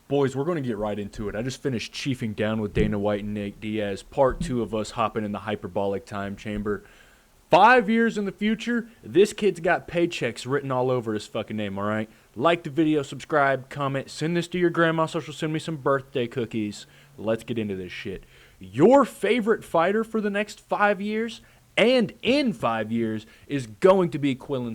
Boys, we're going to get right into it. I just finished chiefing down with Dana White and Nate Diaz, part two of us hopping in the hyperbolic time chamber. 5 years in the future, this kid's got paychecks written all over his fucking name, alright? Like the video, subscribe, comment, send this to your grandma so she'll send me some birthday cookies. Let's get into this shit. Your favorite fighter for the next 5 years and in 5 years is going to be Quillen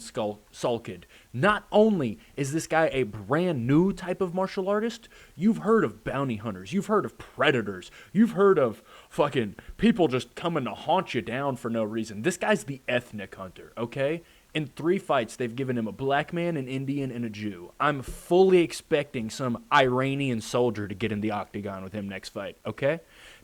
Sulkid. Not only is this guy a brand new type of martial artist, you've heard of bounty hunters, you've heard of predators, you've heard of fucking people just coming to haunt you down for no reason. This guy's the ethnic hunter, okay? In 3 fights, they've given him a black man, an Indian, and a Jew. I'm fully expecting some Iranian soldier to get in the octagon with him next fight, okay?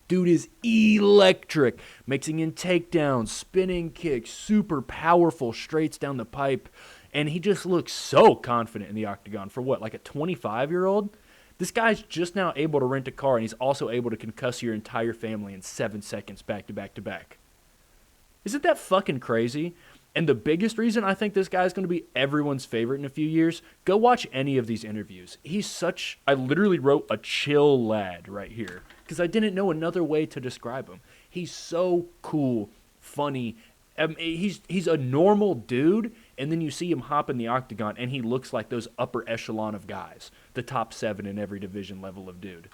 Dude is electric, mixing in takedowns, spinning kicks, super powerful straights down the pipe, and he just looks so confident in the octagon for what, like a 25-year-old? This guy's just now able to rent a car, and he's also able to concuss your entire family in 7 seconds back to back to back. Isn't that fucking crazy? And the biggest reason I think this guy's going to be everyone's favorite in a few years, go watch any of these interviews. I literally wrote a chill lad right here because I didn't know another way to describe him. He's so cool, funny. He's a normal dude, and then you see him hop in the octagon, and he looks like those upper echelon of guys, the top 7 in every division level of dude.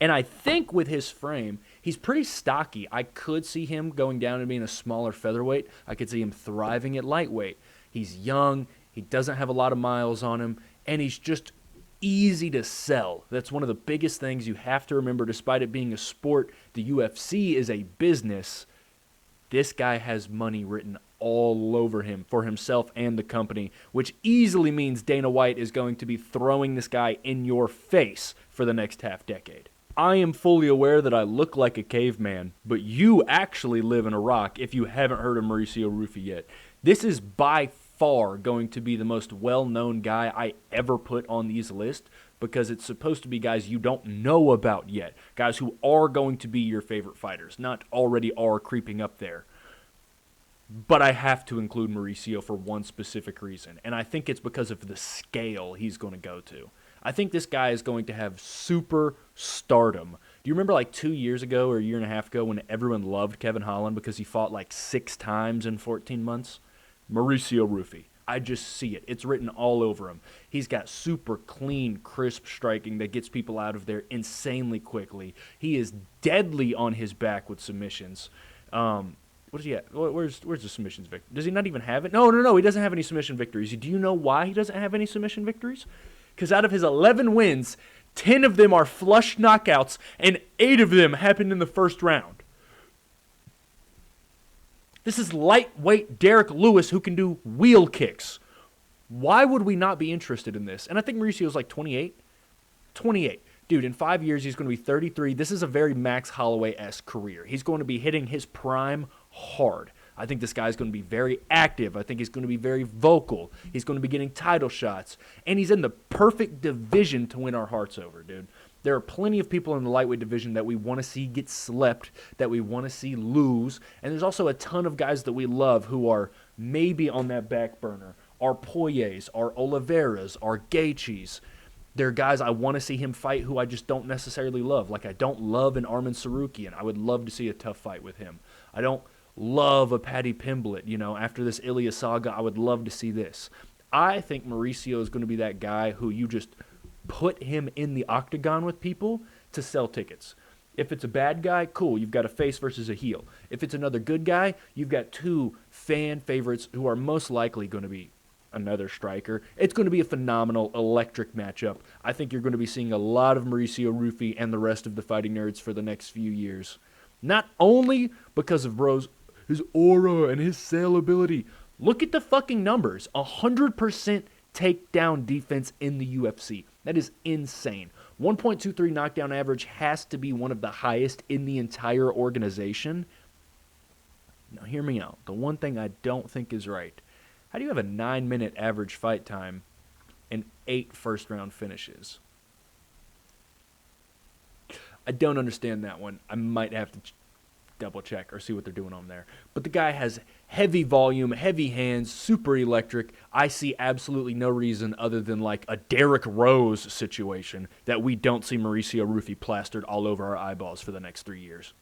And I think with his frame, he's pretty stocky. I could see him going down and being a smaller featherweight. I could see him thriving at lightweight. He's young. He doesn't have a lot of miles on him. And he's just easy to sell. That's one of the biggest things you have to remember. Despite it being a sport, the UFC is a business. This guy has money written all over him for himself and the company, which easily means Dana White is going to be throwing this guy in your face for the next half decade. I am fully aware that I look like a caveman, but you actually live in Iraq if you haven't heard of Mauricio Rufy yet. This is by far going to be the most well-known guy I ever put on these lists because it's supposed to be guys you don't know about yet, guys who are going to be your favorite fighters, not already are creeping up there. But I have to include Mauricio for one specific reason, and I think it's because of the scale he's going to go to. I think this guy is going to have super stardom. Do you remember like 2 years ago or a year and a half ago when everyone loved Kevin Holland because he fought like 6 times in 14 months? Mauricio Rufy. I just see it. It's written all over him. He's got super clean, crisp striking that gets people out of there insanely quickly. He is deadly on his back with submissions. What is he at? Where's the submissions victory? Does he not even have it? No. He doesn't have any submission victories. Do you know why he doesn't have any submission victories? Because out of his 11 wins, 10 of them are flush knockouts, and 8 of them happened in the first round. This is lightweight Derek Lewis who can do wheel kicks. Why would we not be interested in this? And I think Mauricio's like 28. 28. Dude, in 5 years, he's going to be 33. This is a very Max Holloway-esque career. He's going to be hitting his prime hard. I think this guy's going to be very active. I think he's going to be very vocal. He's going to be getting title shots. And he's in the perfect division to win our hearts over, dude. There are plenty of people in the lightweight division that we want to see get slept, that we want to see lose. And there's also a ton of guys that we love who are maybe on that back burner. Our Poiriers, our Oliveras, our Gaethjes. They're guys I want to see him fight who I just don't necessarily love. Like I don't love an Arman Tsarukyan. I would love to see a tough fight with him. I don't love a Paddy Pimblett. After this Ilya saga, I would love to see this. I think Mauricio is going to be that guy who you just put him in the octagon with people to sell tickets. If it's a bad guy, cool, you've got a face versus a heel. If it's another good guy, you've got 2 fan favorites who are most likely going to be another striker. It's going to be a phenomenal, electric matchup. I think you're going to be seeing a lot of Mauricio Rufy and the rest of the fighting nerds for the next few years. Not only because of his aura and his saleability. Look at the fucking numbers. 100% takedown defense in the UFC. That is insane. 1.23 knockdown average has to be one of the highest in the entire organization. Now hear me out. The one thing I don't think is right. How do you have a 9-minute average fight time and 8 first-round finishes? I don't understand that one. I might have to double check or see what they're doing on there. But the guy has heavy volume, heavy hands, super electric. I see absolutely no reason other than like a Derrick Rose situation that we don't see Mauricio Rufy plastered all over our eyeballs for the next 3 years.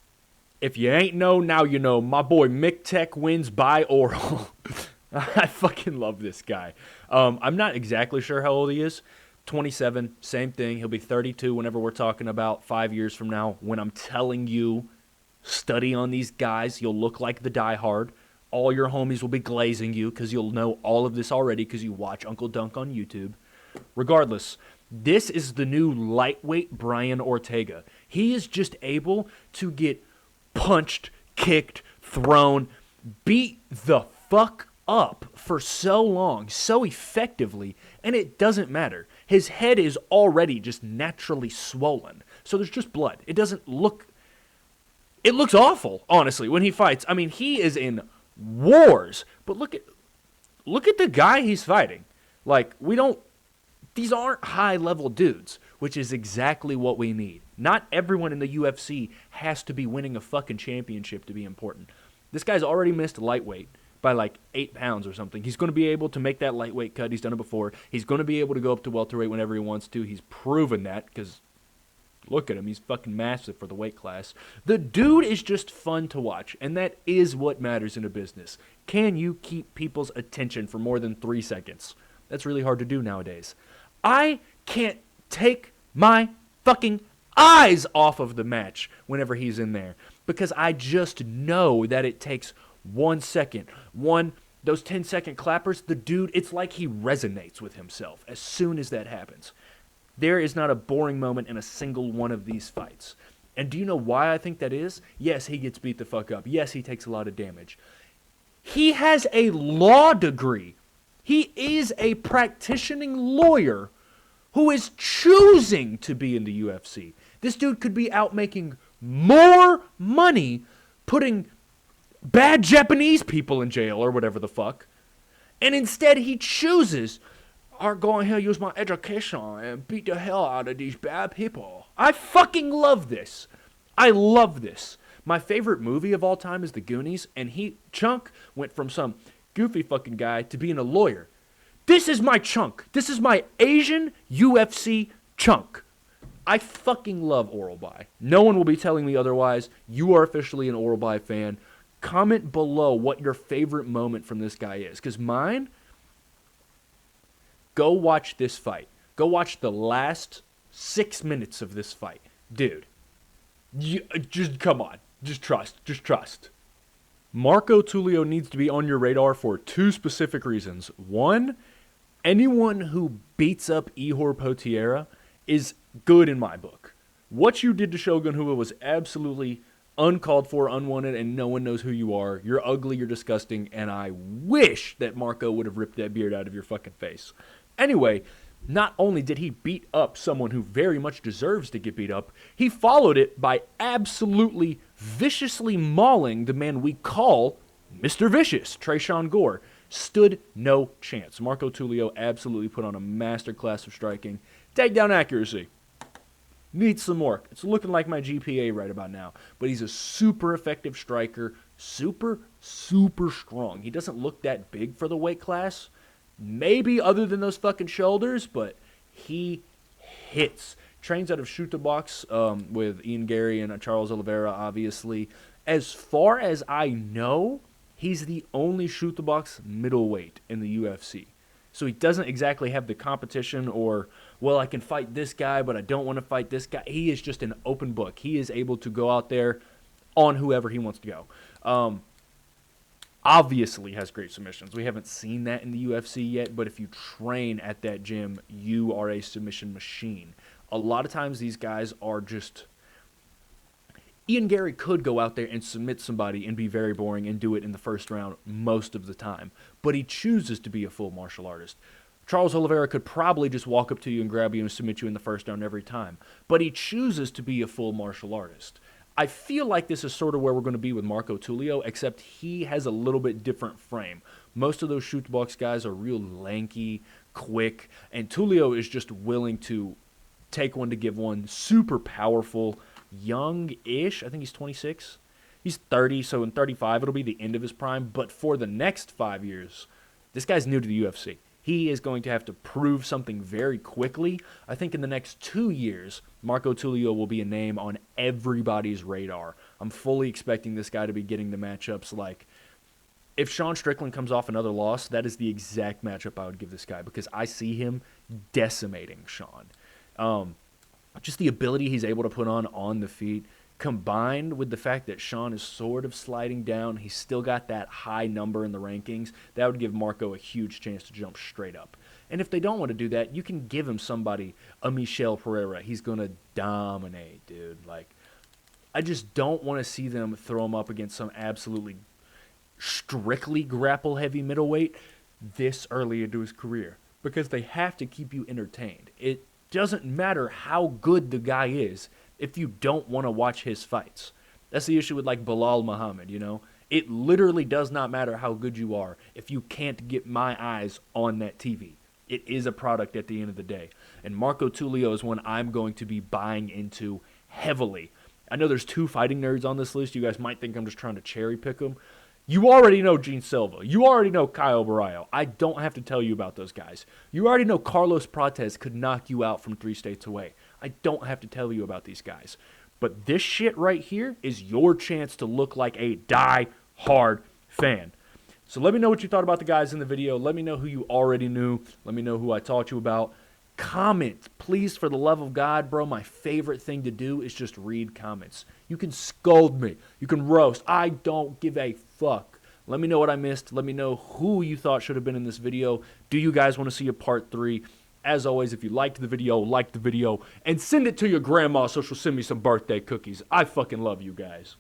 If you ain't know, now you know. My boy Mick Tech wins by oral. I fucking love this guy. I'm not exactly sure how old he is. 27, same thing. He'll be 32 whenever we're talking about 5 years from now. When I'm telling you, study on these guys, you'll look like the diehard. All your homies will be glazing you because you'll know all of this already because you watch Uncle Dunk on YouTube. Regardless, this is the new lightweight Brian Ortega. He is just able to get punched, kicked, thrown, beat the fuck up for so long, so effectively, and it doesn't matter. His head is already just naturally swollen, so there's just blood. It doesn't look... It looks awful, honestly, when he fights. I mean, he is in wars, but look at the guy he's fighting. Like, these aren't high-level dudes, which is exactly what we need. Not everyone in the UFC has to be winning a fucking championship to be important. This guy's already missed lightweight by like 8 pounds or something. He's going to be able to make that lightweight cut. He's done it before. He's going to be able to go up to welterweight whenever he wants to. He's proven that because look at him. He's fucking massive for the weight class. The dude is just fun to watch, and that is what matters in a business. Can you keep people's attention for more than 3 seconds? That's really hard to do nowadays. I can't take my fucking eyes off of the match whenever he's in there because I just know that it takes 1 second. Those 10-second clappers, the dude, it's like he resonates with himself as soon as that happens. There is not a boring moment in a single one of these fights. And do you know why I think that is? Yes, he gets beat the fuck up. Yes, he takes a lot of damage. He has a law degree. He is a practicing lawyer who is choosing to be in the UFC. This dude could be out making more money putting bad Japanese people in jail or whatever the fuck. And instead he chooses, I'm going here, use my education and beat the hell out of these bad people. I fucking love this. I love this. My favorite movie of all time is The Goonies, and Chunk went from some goofy fucking guy to being a lawyer. This is my Chunk. This is my Asian UFC Chunk. I fucking love Oral By. No one will be telling me otherwise. You are officially an Oral By fan. Comment below what your favorite moment from this guy is. Because mine, go watch this fight. Go watch the last 6 minutes of this fight. Dude, just come on. Just trust. Just trust. Marco Tulio needs to be on your radar for 2 specific reasons. 1, anyone who beats up Ihor Potieria is good in my book. What you did to Shogun Rua was absolutely uncalled for, unwanted, and no one knows who you are. You're ugly, you're disgusting, and I wish that Marco would have ripped that beard out of your fucking face. Anyway, not only did he beat up someone who very much deserves to get beat up, he followed it by absolutely viciously mauling the man we call Mr. Vicious, Tresean Gore. Stood no chance. Marco Tulio absolutely put on a masterclass of striking. Takedown accuracy needs some work. It's looking like my GPA right about now. But he's a super effective striker. Super, super strong. He doesn't look that big for the weight class. Maybe other than those fucking shoulders, but he hits. Trains out of Shoot the Box with Ian Gary and Charles Oliveira, obviously. As far as I know, he's the only Shoot the Box middleweight in the UFC. So he doesn't exactly have the competition or, well, I can fight this guy, but I don't want to fight this guy. He is just an open book. He is able to go out there on whoever he wants to go. Obviously has great submissions. We haven't seen that in the UFC yet, but if you train at that gym, you are a submission machine. A lot of times these guys are just... Ian Gary could go out there and submit somebody and be very boring and do it in the first round most of the time, but he chooses to be a full martial artist. Charles Oliveira could probably just walk up to you and grab you and submit you in the first round every time, but he chooses to be a full martial artist. I feel like this is sort of where we're going to be with Marco Tulio, except he has a little bit different frame. Most of those Shoot the Box guys are real lanky, quick, and Tulio is just willing to take one to give one. Super powerful, young-ish. I think he's 26. He's 30, so in 35, it'll be the end of his prime. But for the next 5 years, this guy's new to the UFC. He is going to have to prove something very quickly. I think in the next 2 years, Marco Tulio will be a name on everybody's radar. I'm fully expecting this guy to be getting the matchups like, if Sean Strickland comes off another loss, that is the exact matchup I would give this guy because I see him decimating Sean. Just the ability he's able to put on the feet, combined with the fact that Sean is sort of sliding down, he's still got that high number in the rankings, that would give Marco a huge chance to jump straight up. And if they don't want to do that, you can give him somebody, a Michel Pereira. He's going to dominate, dude. Like, I just don't want to see them throw him up against some absolutely strictly grapple-heavy middleweight this early into his career because they have to keep you entertained. It doesn't matter how good the guy is if you don't want to watch his fights. That's the issue with like Bilal Muhammad, you know? It literally does not matter how good you are if you can't get my eyes on that TV. It is a product at the end of the day. And Marco Tulio is one I'm going to be buying into heavily. I know there's 2 fighting nerds on this list. You guys might think I'm just trying to cherry pick them. You already know Gene Silva. You already know Caio Baralho. I don't have to tell you about those guys. You already know Carlos Prates could knock you out from 3 states away. I don't have to tell you about these guys. But this shit right here is your chance to look like a die-hard fan. So let me know what you thought about the guys in the video. Let me know who you already knew. Let me know who I taught you about. Comment, please, for the love of God, bro. My favorite thing to do is just read comments. You can scold me. You can roast. I don't give a fuck. Let me know what I missed. Let me know who you thought should have been in this video. Do you guys want to see a part 3? As always, if you liked the video, like the video, and send it to your grandma so she'll send me some birthday cookies. I fucking love you guys.